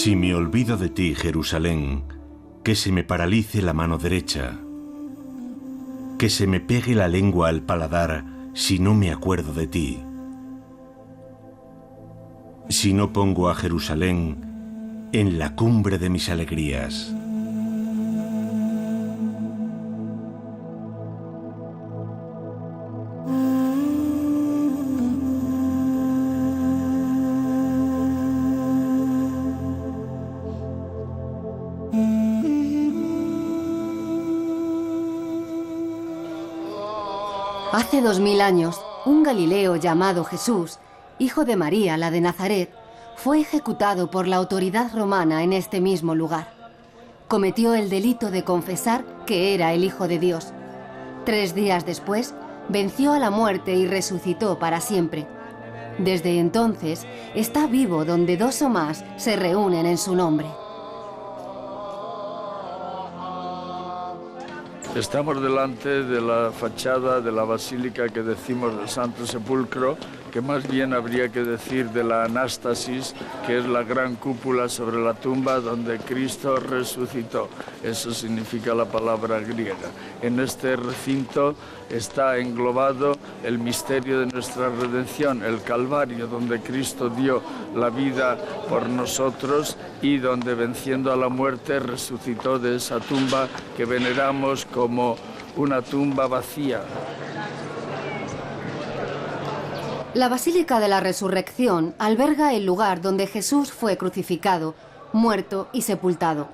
Si me olvido de ti, Jerusalén, que se me paralice la mano derecha, que se me pegue la lengua al paladar si no me acuerdo de ti. Si no pongo a Jerusalén en la cumbre de mis alegrías. Hace 2000 años, un Galileo llamado Jesús, hijo de María, la de Nazaret, fue ejecutado por la autoridad romana en este mismo lugar. Cometió el delito de confesar que era el Hijo de Dios. 3 días después, venció a la muerte y resucitó para siempre. Desde entonces, está vivo donde 2 o más se reúnen en su nombre. Estamos delante de la fachada de la basílica que decimos del Santo Sepulcro, que más bien habría que decir de la Anástasis, que es la gran cúpula sobre la tumba donde Cristo resucitó. Eso significa la palabra griega. En este recinto está englobado el misterio de nuestra redención, el Calvario, donde Cristo dio la vida por nosotros y donde, venciendo a la muerte, resucitó de esa tumba que veneramos como una tumba vacía. La Basílica de la Resurrección alberga el lugar donde Jesús fue crucificado, muerto y sepultado.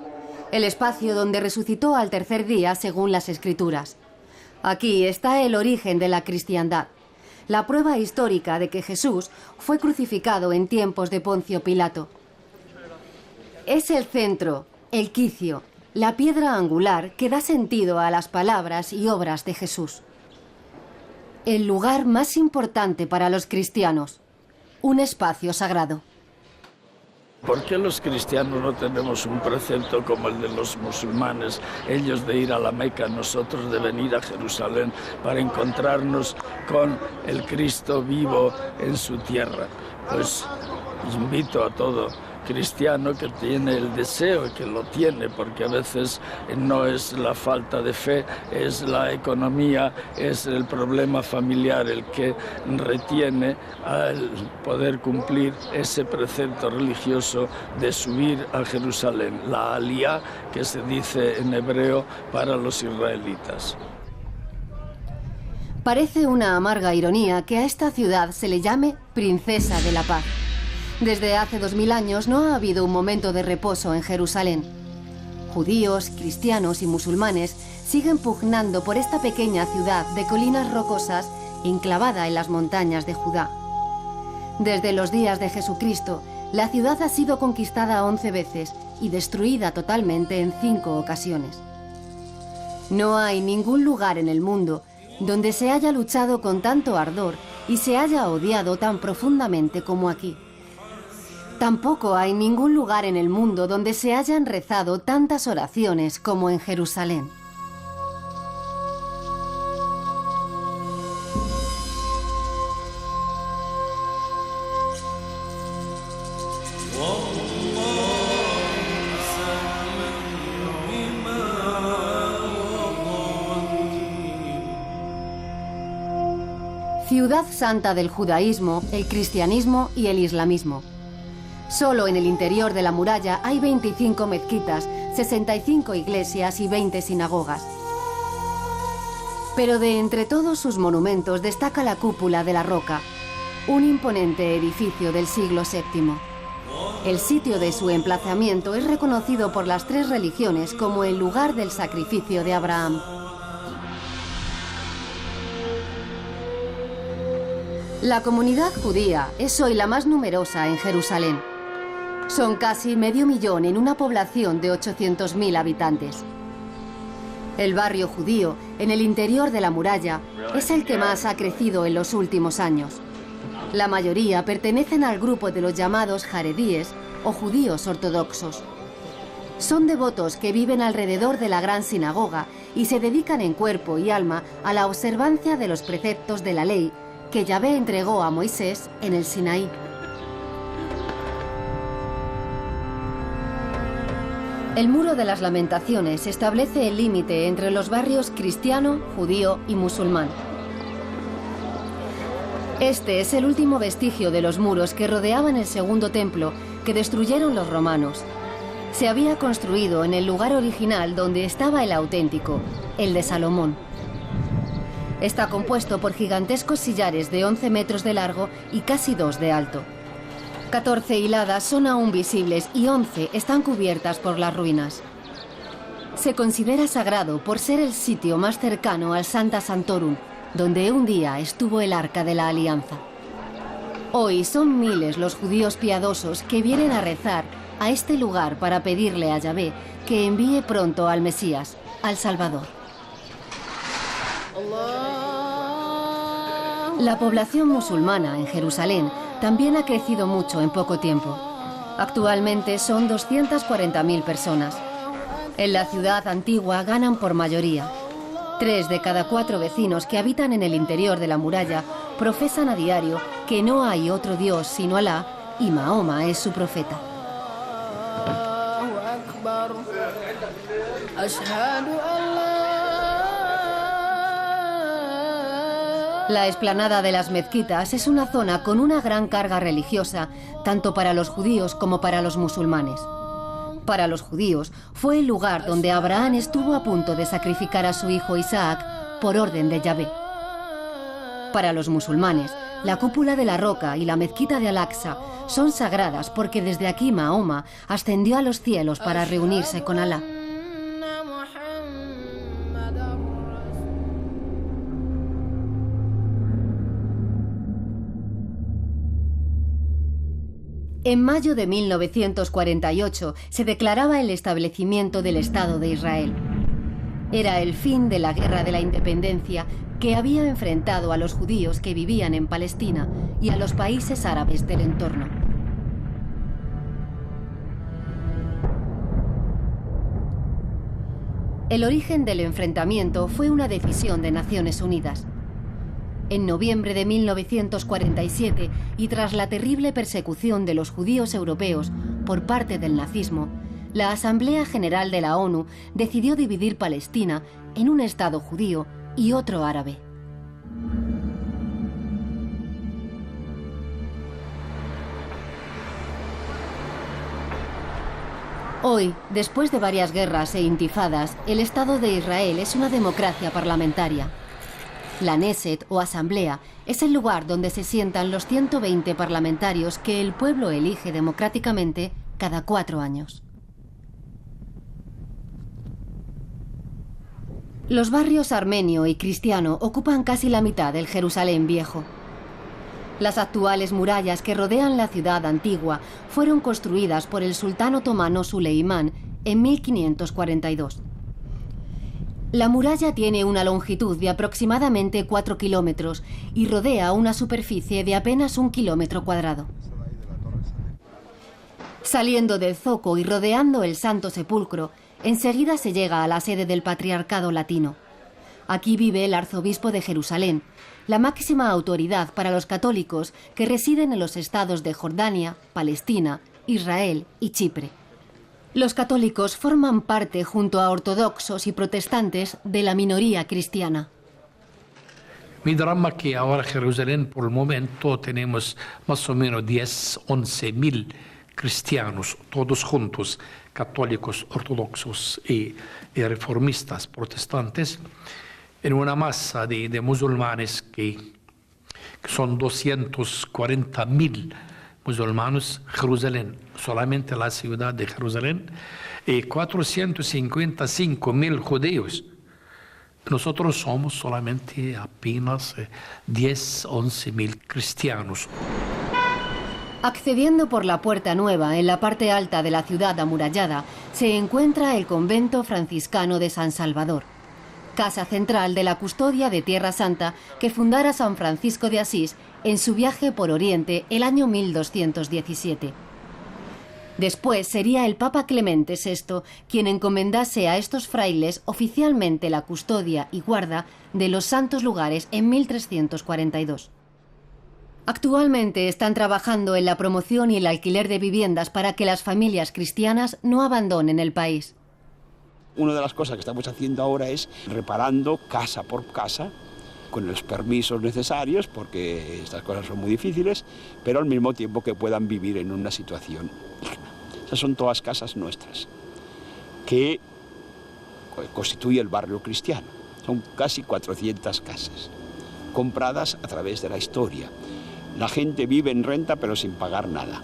El espacio donde resucitó al tercer día según las Escrituras. Aquí está el origen de la cristiandad, la prueba histórica de que Jesús fue crucificado en tiempos de Poncio Pilato. Es el centro, el quicio, la piedra angular que da sentido a las palabras y obras de Jesús. El lugar más importante para los cristianos, un espacio sagrado. ¿Por qué los cristianos no tenemos un precepto como el de los musulmanes? Ellos de ir a la Meca, nosotros de venir a Jerusalén para encontrarnos con el Cristo vivo en su tierra. Pues invito a todo cristiano que tiene el deseo, que lo tiene, porque a veces no es la falta de fe, es la economía, es el problema familiar el que retiene al poder cumplir ese precepto religioso de subir a Jerusalén, la aliyá que se dice en hebreo para los israelitas. Parece una amarga ironía que a esta ciudad se le llame Princesa de la Paz. Desde hace 2000 años no ha habido un momento de reposo en Jerusalén. Judíos, cristianos y musulmanes siguen pugnando por esta pequeña ciudad de colinas rocosas enclavada en las montañas de Judá. Desde los días de Jesucristo, la ciudad ha sido conquistada 11 veces y destruida totalmente en 5 ocasiones. No hay ningún lugar en el mundo donde se haya luchado con tanto ardor y se haya odiado tan profundamente como aquí. Tampoco hay ningún lugar en el mundo donde se hayan rezado tantas oraciones como en Jerusalén. Ciudad santa del judaísmo, el cristianismo y el islamismo. Solo en el interior de la muralla hay 25 mezquitas, 65 iglesias y 20 sinagogas. Pero de entre todos sus monumentos destaca la cúpula de la Roca, un imponente edificio del siglo VII. El sitio de su emplazamiento es reconocido por las 3 religiones como el lugar del sacrificio de Abraham. La comunidad judía es hoy la más numerosa en Jerusalén. Son casi 500.000 en una población de 800.000 habitantes. El barrio judío, en el interior de la muralla, es el que más ha crecido en los últimos años. La mayoría pertenecen al grupo de los llamados jaredíes o judíos ortodoxos. Son devotos que viven alrededor de la gran sinagoga y se dedican en cuerpo y alma a la observancia de los preceptos de la ley que Yahvé entregó a Moisés en el Sinaí. El Muro de las Lamentaciones establece el límite entre los barrios cristiano, judío y musulmán. Este es el último vestigio de los muros que rodeaban el segundo templo que destruyeron los romanos. Se había construido en el lugar original donde estaba el auténtico, el de Salomón. Está compuesto por gigantescos sillares de 11 metros de largo y casi 2 de alto. 14 hiladas son aún visibles y 11 están cubiertas por las ruinas. Se considera sagrado por ser el sitio más cercano al Sancta Sanctorum, donde un día estuvo el Arca de la Alianza. Hoy son miles los judíos piadosos que vienen a rezar a este lugar para pedirle a Yahvé que envíe pronto al Mesías, al Salvador. La población musulmana en Jerusalén también ha crecido mucho en poco tiempo. Actualmente son 240.000 personas. En la ciudad antigua ganan por mayoría. 3 de cada 4 vecinos que habitan en el interior de la muralla profesan a diario que no hay otro Dios sino Alá y Mahoma es su profeta. La explanada de las mezquitas es una zona con una gran carga religiosa, tanto para los judíos como para los musulmanes. Para los judíos fue el lugar donde Abraham estuvo a punto de sacrificar a su hijo Isaac por orden de Yahvé. Para los musulmanes, la cúpula de la roca y la mezquita de Al-Aqsa son sagradas porque desde aquí Mahoma ascendió a los cielos para reunirse con Alá. En mayo de 1948 se declaraba el establecimiento del Estado de Israel. Era el fin de la Guerra de la Independencia que había enfrentado a los judíos que vivían en Palestina y a los países árabes del entorno. El origen del enfrentamiento fue una decisión de Naciones Unidas. En noviembre de 1947, y tras la terrible persecución de los judíos europeos por parte del nazismo, la Asamblea General de la ONU decidió dividir Palestina en un Estado judío y otro árabe. Hoy, después de varias guerras e intifadas, el Estado de Israel es una democracia parlamentaria. La Knesset o Asamblea es el lugar donde se sientan los 120 parlamentarios que el pueblo elige democráticamente cada 4 años. Los barrios armenio y cristiano ocupan casi la mitad del Jerusalén viejo. Las actuales murallas que rodean la ciudad antigua fueron construidas por el sultán otomano Suleimán en 1542. La muralla tiene una longitud de aproximadamente 4 kilómetros y rodea una superficie de apenas 1 kilómetro cuadrado. Saliendo del zoco y rodeando el Santo Sepulcro, enseguida se llega a la sede del Patriarcado Latino. Aquí vive el arzobispo de Jerusalén, la máxima autoridad para los católicos que residen en los estados de Jordania, Palestina, Israel y Chipre. Los católicos forman parte, junto a ortodoxos y protestantes, de la minoría cristiana. Mi drama que ahora en Jerusalén por el momento tenemos más o menos 10-11 mil cristianos, todos juntos, católicos, ortodoxos y reformistas, protestantes, en una masa de musulmanes que son 240.000 musulmanes, Jerusalén, solamente la ciudad de Jerusalén, y 455.000 judíos. Nosotros somos solamente apenas 10-11.000 cristianos. Accediendo por la Puerta Nueva, en la parte alta de la ciudad amurallada, se encuentra el convento franciscano de San Salvador, casa central de la custodia de Tierra Santa que fundara San Francisco de Asís en su viaje por Oriente el año 1217. Después sería el Papa Clemente VI quien encomendase a estos frailes oficialmente la custodia y guarda de los santos lugares en 1342. Actualmente están trabajando en la promoción y el alquiler de viviendas para que las familias cristianas no abandonen el país. Una de las cosas que estamos haciendo ahora es reparando casa por casa, con los permisos necesarios, porque estas cosas son muy difíciles, pero al mismo tiempo que puedan vivir en una situación digna. Esas son todas casas nuestras, que constituye el barrio cristiano. Son casi 400 casas, compradas a través de la historia. La gente vive en renta, pero sin pagar nada.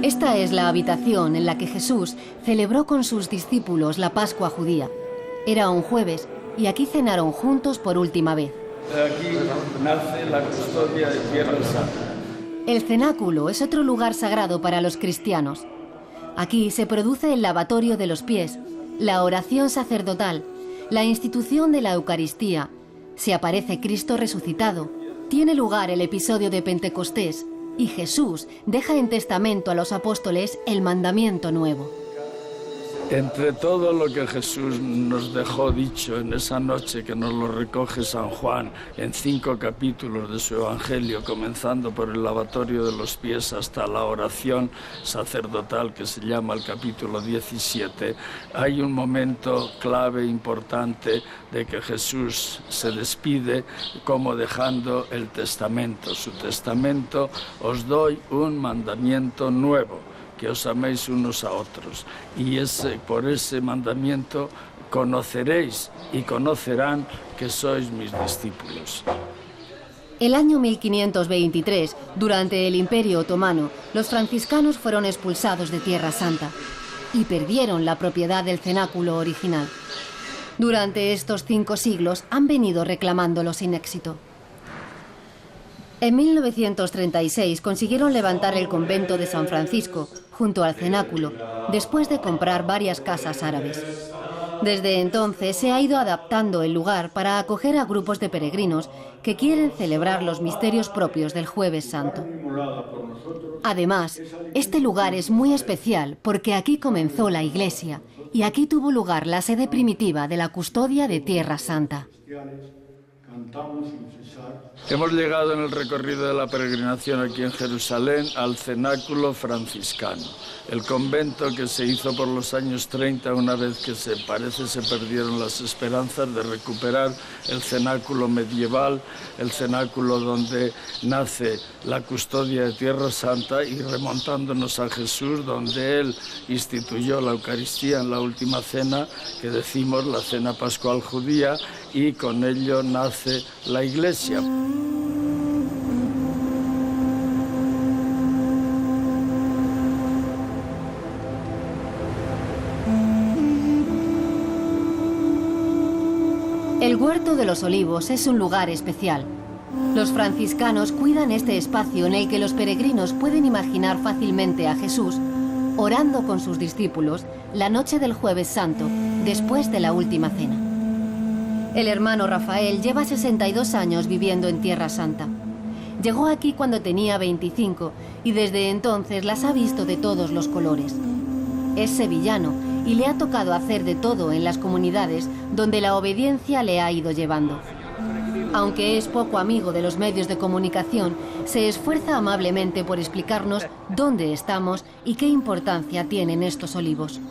Esta es la habitación en la que Jesús celebró con sus discípulos la Pascua judía. Era un jueves y aquí cenaron juntos por última vez. Aquí nace la custodia de Tierra Santa. El cenáculo es otro lugar sagrado para los cristianos. Aquí se produce el lavatorio de los pies, la oración sacerdotal, la institución de la Eucaristía, se aparece Cristo resucitado, tiene lugar el episodio de Pentecostés y Jesús deja en testamento a los apóstoles el mandamiento nuevo. Entre todo lo que Jesús nos dejó dicho en esa noche, que nos lo recoge San Juan en 5 capítulos de su Evangelio, comenzando por el lavatorio de los pies hasta la oración sacerdotal que se llama el capítulo 17, hay un momento clave, importante, de que Jesús se despide como dejando el testamento. Su testamento: os doy un mandamiento nuevo, que os améis unos a otros. Y por ese mandamiento conoceréis y conocerán que sois mis discípulos. El año 1523, durante el Imperio Otomano, los franciscanos fueron expulsados de Tierra Santa y perdieron la propiedad del cenáculo original. Durante estos 5 siglos han venido reclamándolo sin éxito. En 1936 consiguieron levantar el convento de San Francisco, junto al cenáculo, después de comprar varias casas árabes. Desde entonces se ha ido adaptando el lugar para acoger a grupos de peregrinos que quieren celebrar los misterios propios del Jueves Santo. Además, este lugar es muy especial porque aquí comenzó la Iglesia y aquí tuvo lugar la sede primitiva de la custodia de Tierra Santa. Hemos llegado en el recorrido de la peregrinación aquí en Jerusalén al cenáculo franciscano, el convento que se hizo por los años 30, una vez que se perdieron las esperanzas de recuperar el cenáculo medieval, el cenáculo donde nace la custodia de Tierra Santa, y remontándonos a Jesús, donde Él instituyó la Eucaristía en la última cena, que decimos la cena pascual judía, y con ello nace la Iglesia. El Huerto de los Olivos es un lugar especial. Los franciscanos cuidan este espacio en el que los peregrinos pueden imaginar fácilmente a Jesús orando con sus discípulos la noche del Jueves Santo, después de la última cena. El hermano Rafael lleva 62 años viviendo en Tierra Santa. Llegó aquí cuando tenía 25 y desde entonces las ha visto de todos los colores. Es sevillano y le ha tocado hacer de todo en las comunidades donde la obediencia le ha ido llevando. Aunque es poco amigo de los medios de comunicación, se esfuerza amablemente por explicarnos dónde estamos y qué importancia tienen estos olivos.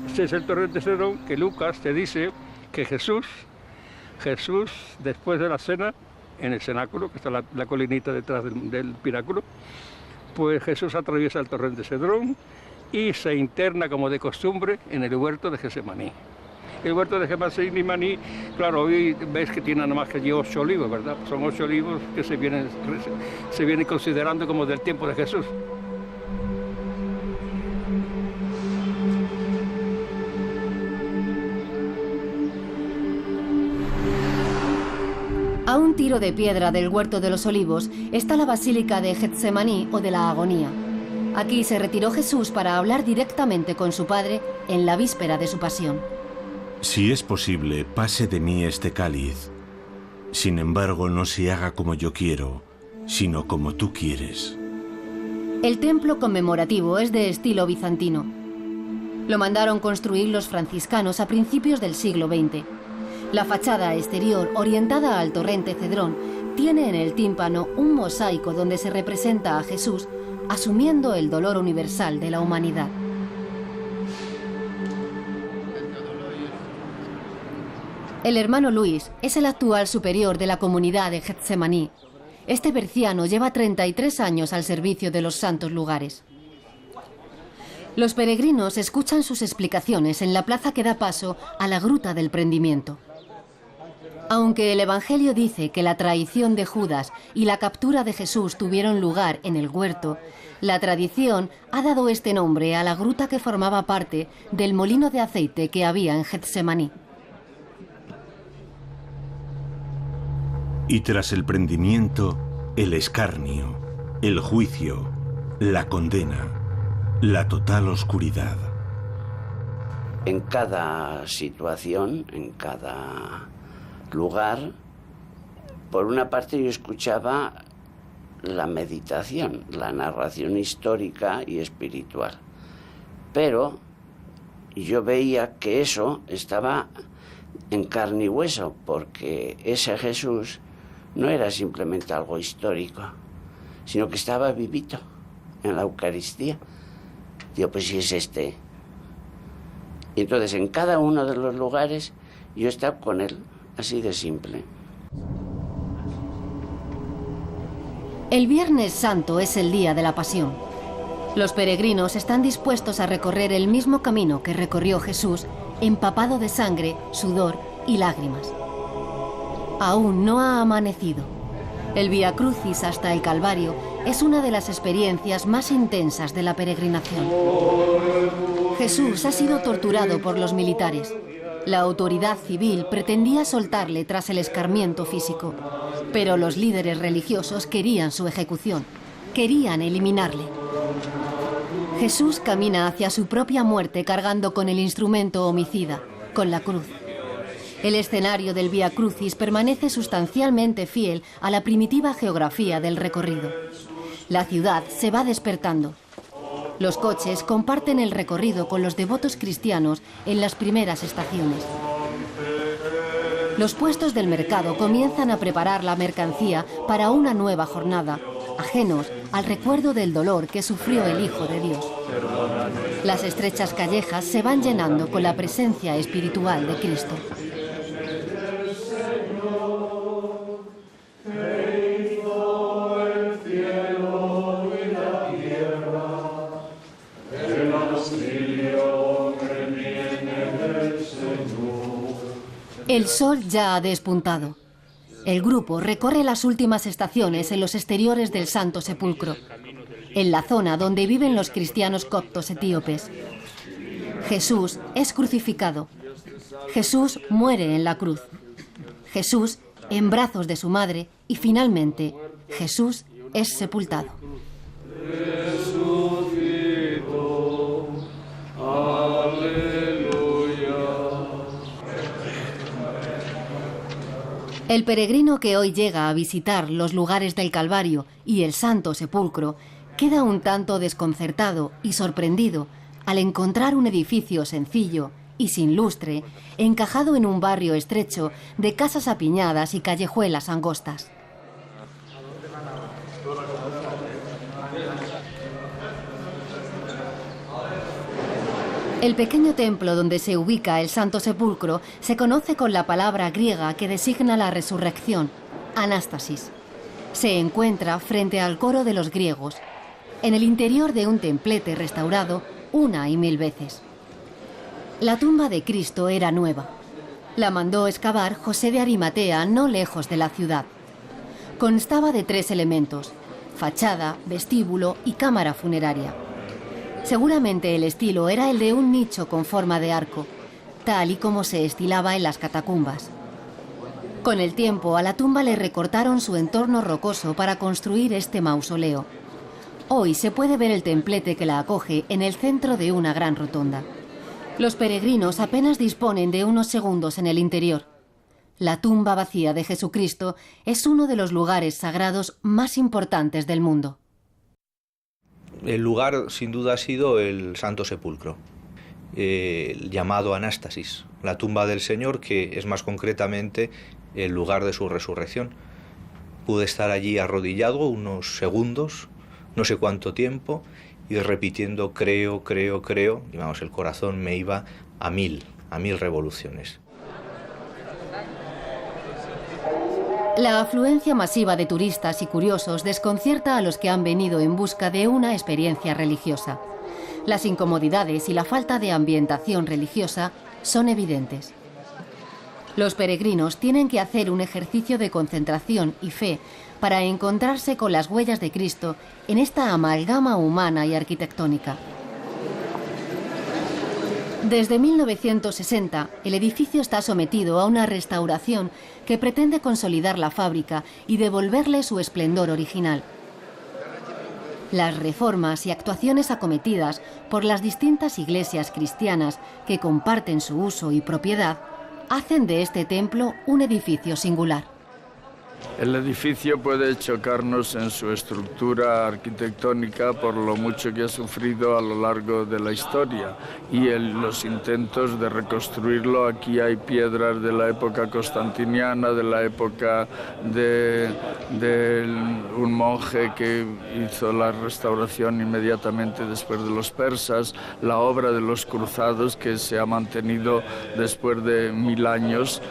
Este es el torrente Cedrón, que Lucas te dice que Jesús, después de la cena, en el cenáculo, que está la colinita detrás del pináculo, pues Jesús atraviesa el torrente Cedrón y se interna, como de costumbre, en el huerto de Getsemaní. El huerto de Getsemaní, claro, hoy ves que tiene nada más que allí 8 olivos, ¿verdad? Son 8 olivos que se vienen considerando como del tiempo de Jesús. A un tiro de piedra del Huerto de los Olivos está la Basílica de Getsemaní o de la Agonía. Aquí se retiró Jesús para hablar directamente con su Padre en la víspera de su pasión. Si es posible, pase de mí este cáliz. Sin embargo, no se haga como yo quiero, sino como tú quieres. El templo conmemorativo es de estilo bizantino. Lo mandaron construir los franciscanos a principios del siglo XX. La fachada exterior, orientada al torrente Cedrón, tiene en el tímpano un mosaico donde se representa a Jesús asumiendo el dolor universal de la humanidad. El hermano Luis es el actual superior de la comunidad de Getsemaní. Este berciano lleva 33 años al servicio de los santos lugares. Los peregrinos escuchan sus explicaciones en la plaza que da paso a la Gruta del Prendimiento. Aunque el Evangelio dice que la traición de Judas y la captura de Jesús tuvieron lugar en el huerto, la tradición ha dado este nombre a la gruta que formaba parte del molino de aceite que había en Getsemaní. Y tras el prendimiento, el escarnio, el juicio, la condena, la total oscuridad. En cada situación, en cada lugar, por una parte yo escuchaba la meditación, la narración histórica y espiritual, pero yo veía que eso estaba en carne y hueso, porque ese Jesús no era simplemente algo histórico, sino que estaba vivito en la Eucaristía. Digo, pues si es este. Y entonces en cada uno de los lugares yo estaba con él. Así de simple. El Viernes Santo es el día de la Pasión. Los peregrinos están dispuestos a recorrer el mismo camino que recorrió Jesús, empapado de sangre, sudor y lágrimas. Aún no ha amanecido. El Vía Crucis hasta el Calvario es una de las experiencias más intensas de la peregrinación. Jesús ha sido torturado por los militares. La autoridad civil pretendía soltarle tras el escarmiento físico, pero los líderes religiosos querían su ejecución, querían eliminarle. Jesús camina hacia su propia muerte cargando con el instrumento homicida, con la cruz. El escenario del Vía Crucis permanece sustancialmente fiel a la primitiva geografía del recorrido. La ciudad se va despertando. Los coches comparten el recorrido con los devotos cristianos en las primeras estaciones. Los puestos del mercado comienzan a preparar la mercancía para una nueva jornada, ajenos al recuerdo del dolor que sufrió el Hijo de Dios. Las estrechas callejas se van llenando con la presencia espiritual de Cristo. El sol ya ha despuntado. El grupo recorre las últimas estaciones en los exteriores del Santo Sepulcro, en la zona donde viven los cristianos coptos etíopes. Jesús es crucificado. Jesús muere en la cruz. Jesús en brazos de su madre y finalmente Jesús es sepultado. El peregrino que hoy llega a visitar los lugares del Calvario y el Santo Sepulcro queda un tanto desconcertado y sorprendido al encontrar un edificio sencillo y sin lustre, encajado en un barrio estrecho de casas apiñadas y callejuelas angostas. El pequeño templo donde se ubica el Santo Sepulcro se conoce con la palabra griega que designa la resurrección, anástasis. Se encuentra frente al coro de los griegos, en el interior de un templete restaurado una y mil veces. La tumba de Cristo era nueva. La mandó excavar José de Arimatea no lejos de la ciudad. Constaba de 3 elementos: fachada, vestíbulo y cámara funeraria. Seguramente el estilo era el de un nicho con forma de arco, tal y como se estilaba en las catacumbas. Con el tiempo a la tumba le recortaron su entorno rocoso para construir este mausoleo. Hoy se puede ver el templete que la acoge en el centro de una gran rotonda. Los peregrinos apenas disponen de unos segundos en el interior. La tumba vacía de Jesucristo es uno de los lugares sagrados más importantes del mundo. El lugar, sin duda, ha sido el Santo Sepulcro. llamado Anástasis, la tumba del Señor, que es más concretamente el lugar de su resurrección. Pude estar allí arrodillado unos segundos, no sé cuánto tiempo, y repitiendo creo, creo, creo, y vamos, el corazón me iba a mil revoluciones. La afluencia masiva de turistas y curiosos desconcierta a los que han venido en busca de una experiencia religiosa. Las incomodidades y la falta de ambientación religiosa son evidentes. Los peregrinos tienen que hacer un ejercicio de concentración y fe para encontrarse con las huellas de Cristo en esta amalgama humana y arquitectónica. Desde 1960, el edificio está sometido a una restauración que pretende consolidar la fábrica y devolverle su esplendor original. Las reformas y actuaciones acometidas por las distintas iglesias cristianas que comparten su uso y propiedad hacen de este templo un edificio singular. El edificio puede chocarnos en su estructura arquitectónica por lo mucho que ha sufrido a lo largo de la historia y los intentos de reconstruirlo. Aquí hay piedras de la época constantiniana, de la época de un monje que hizo la restauración inmediatamente después de los persas, la obra de los cruzados que se ha mantenido después de 1000 años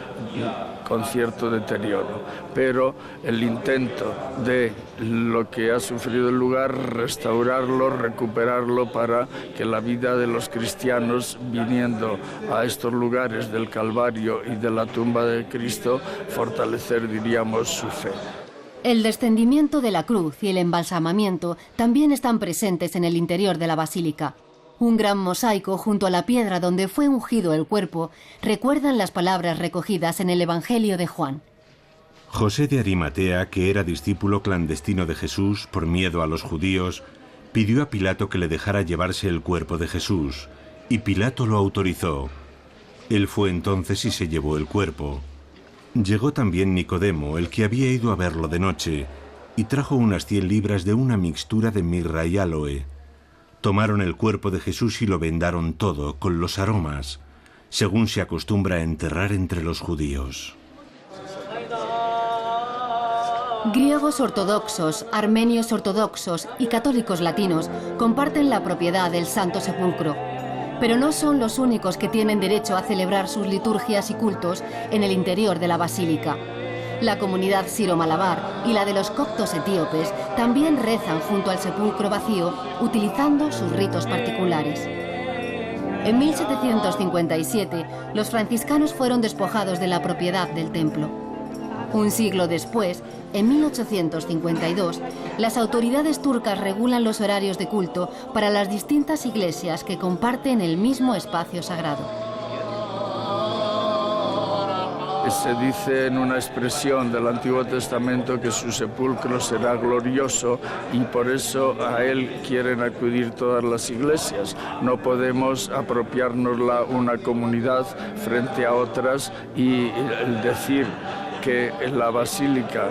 con cierto deterioro, pero el intento de lo que ha sufrido el lugar, restaurarlo, recuperarlo para que la vida de los cristianos viniendo a estos lugares del Calvario y de la tumba de Cristo, fortalecer, diríamos, su fe. El descendimiento de la cruz y el embalsamamiento también están presentes en el interior de la basílica. Un gran mosaico junto a la piedra donde fue ungido el cuerpo recuerdan las palabras recogidas en el Evangelio de Juan. José de Arimatea, que era discípulo clandestino de Jesús por miedo a los judíos, pidió a Pilato que le dejara llevarse el cuerpo de Jesús, y Pilato lo autorizó. Él fue entonces y se llevó el cuerpo. Llegó también Nicodemo, el que había ido a verlo de noche, y trajo unas 100 libras de una mixtura de mirra y áloe. Tomaron el cuerpo de Jesús y lo vendaron todo con los aromas, según se acostumbra a enterrar entre los judíos. Griegos ortodoxos, armenios ortodoxos y católicos latinos comparten la propiedad del Santo Sepulcro, pero no son los únicos que tienen derecho a celebrar sus liturgias y cultos en el interior de la basílica. La comunidad siro-malabar y la de los coptos etíopes también rezan junto al sepulcro vacío, utilizando sus ritos particulares. En 1757, los franciscanos fueron despojados de la propiedad del templo. Un siglo después, en 1852, las autoridades turcas regulan los horarios de culto para las distintas iglesias que comparten el mismo espacio sagrado. Se dice en una expresión del Antiguo Testamento que su sepulcro será glorioso y por eso a él quieren acudir todas las iglesias. No podemos apropiarnos una comunidad frente a otras y el decir que en la basílica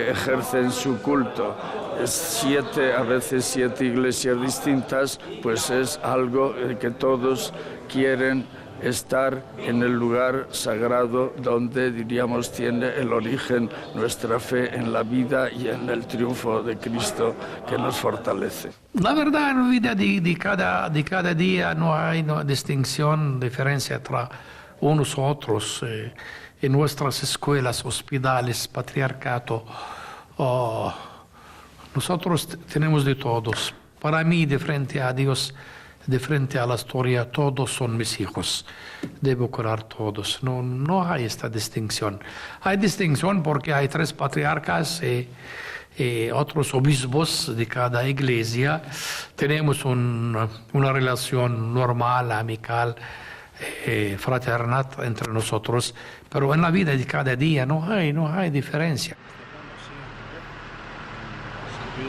ejercen su culto a veces siete iglesias distintas, pues es algo que todos quieren estar en el lugar sagrado donde, diríamos, tiene el origen nuestra fe en la vida y en el triunfo de Cristo que nos fortalece. La verdad, en la vida de cada día no hay distinción, diferencia entre unos y otros. En nuestras escuelas, hospitales, patriarcato, nosotros tenemos de todos. Para mí, de frente a Dios, de frente a la historia, todos son mis hijos. Debo curar todos. No hay esta distinción. Hay distinción porque hay 3 patriarcas y otros obispos de cada iglesia. Tenemos una relación normal, amical, fraterna entre nosotros, pero en la vida de cada día no hay diferencia.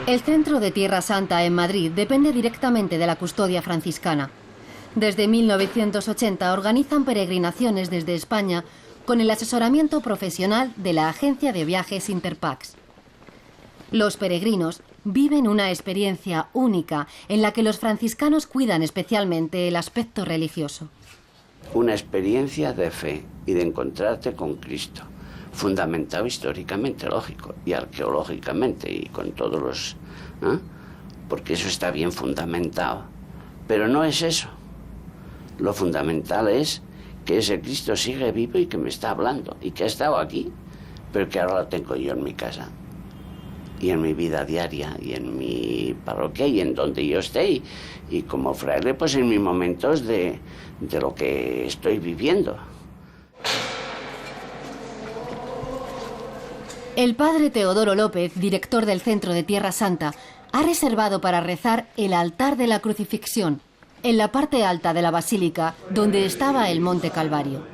El centro de Tierra Santa en Madrid depende directamente de la custodia franciscana. Desde 1980 organizan peregrinaciones desde España con el asesoramiento profesional de la agencia de viajes Interpax. Los peregrinos viven una experiencia única en la que los franciscanos cuidan especialmente el aspecto religioso. Una experiencia de fe y de encontrarte con Cristo, fundamentado históricamente, lógico, y arqueológicamente, y con todos los... porque eso está bien fundamentado. Pero no es eso. Lo fundamental es que ese Cristo sigue vivo y que me está hablando, y que ha estado aquí, pero que ahora lo tengo yo en mi casa, y en mi vida diaria, y en mi parroquia, y en donde yo esté, y como fraile, pues en mis momentos de lo que estoy viviendo. El padre Teodoro López, director del Centro de Tierra Santa, ha reservado para rezar el altar de la crucifixión, en la parte alta de la basílica, donde estaba el Monte Calvario.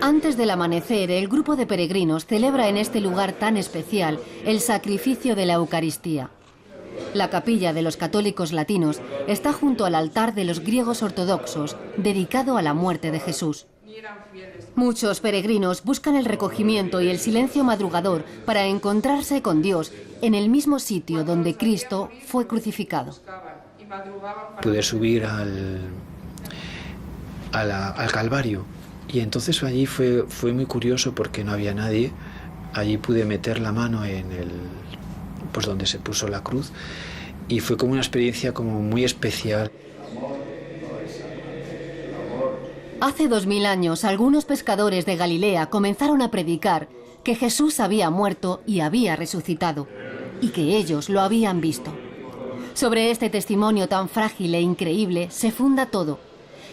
Antes del amanecer, el grupo de peregrinos celebra en este lugar tan especial el sacrificio de la Eucaristía. La capilla de los católicos latinos está junto al altar de los griegos ortodoxos, dedicado a la muerte de Jesús. Muchos peregrinos buscan el recogimiento y el silencio madrugador para encontrarse con Dios en el mismo sitio donde Cristo fue crucificado. Pude subir al Calvario y entonces allí fue muy curioso porque no había nadie. Allí pude meter la mano en pues donde se puso la cruz y fue como una experiencia como muy especial. Hace 2000 años, algunos pescadores de Galilea comenzaron a predicar que Jesús había muerto y había resucitado, y que ellos lo habían visto. Sobre este testimonio tan frágil e increíble se funda todo: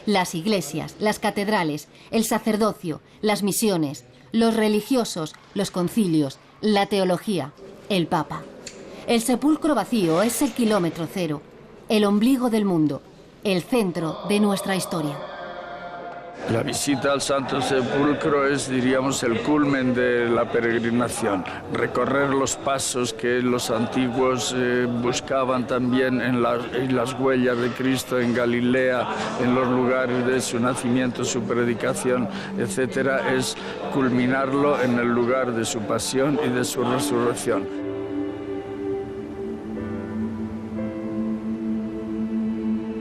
las iglesias, las catedrales, el sacerdocio, las misiones, los religiosos, los concilios, la teología, el Papa. El sepulcro vacío es el kilómetro cero, el ombligo del mundo, el centro de nuestra historia. La visita al Santo Sepulcro es, diríamos, el culmen de la peregrinación. Recorrer los pasos que los antiguos buscaban también en las huellas de Cristo en Galilea, en los lugares de su nacimiento, su predicación, etcétera, es culminarlo en el lugar de su pasión y de su resurrección.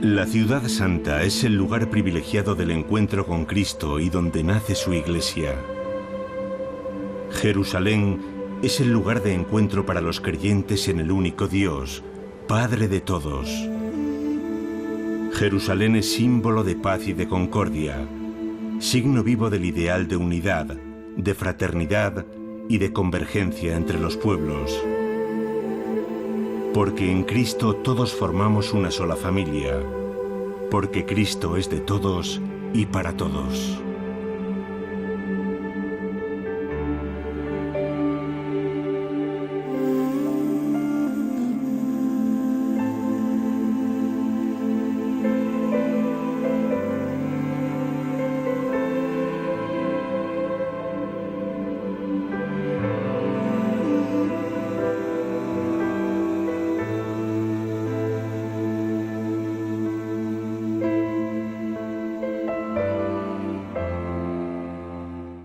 La ciudad santa es el lugar privilegiado del encuentro con Cristo y donde nace su iglesia. Jerusalén es el lugar de encuentro para los creyentes en el único Dios, Padre de todos. Jerusalén es símbolo de paz y de concordia, signo vivo del ideal de unidad, de fraternidad y de convergencia entre los pueblos. Porque en Cristo todos formamos una sola familia, porque Cristo es de todos y para todos.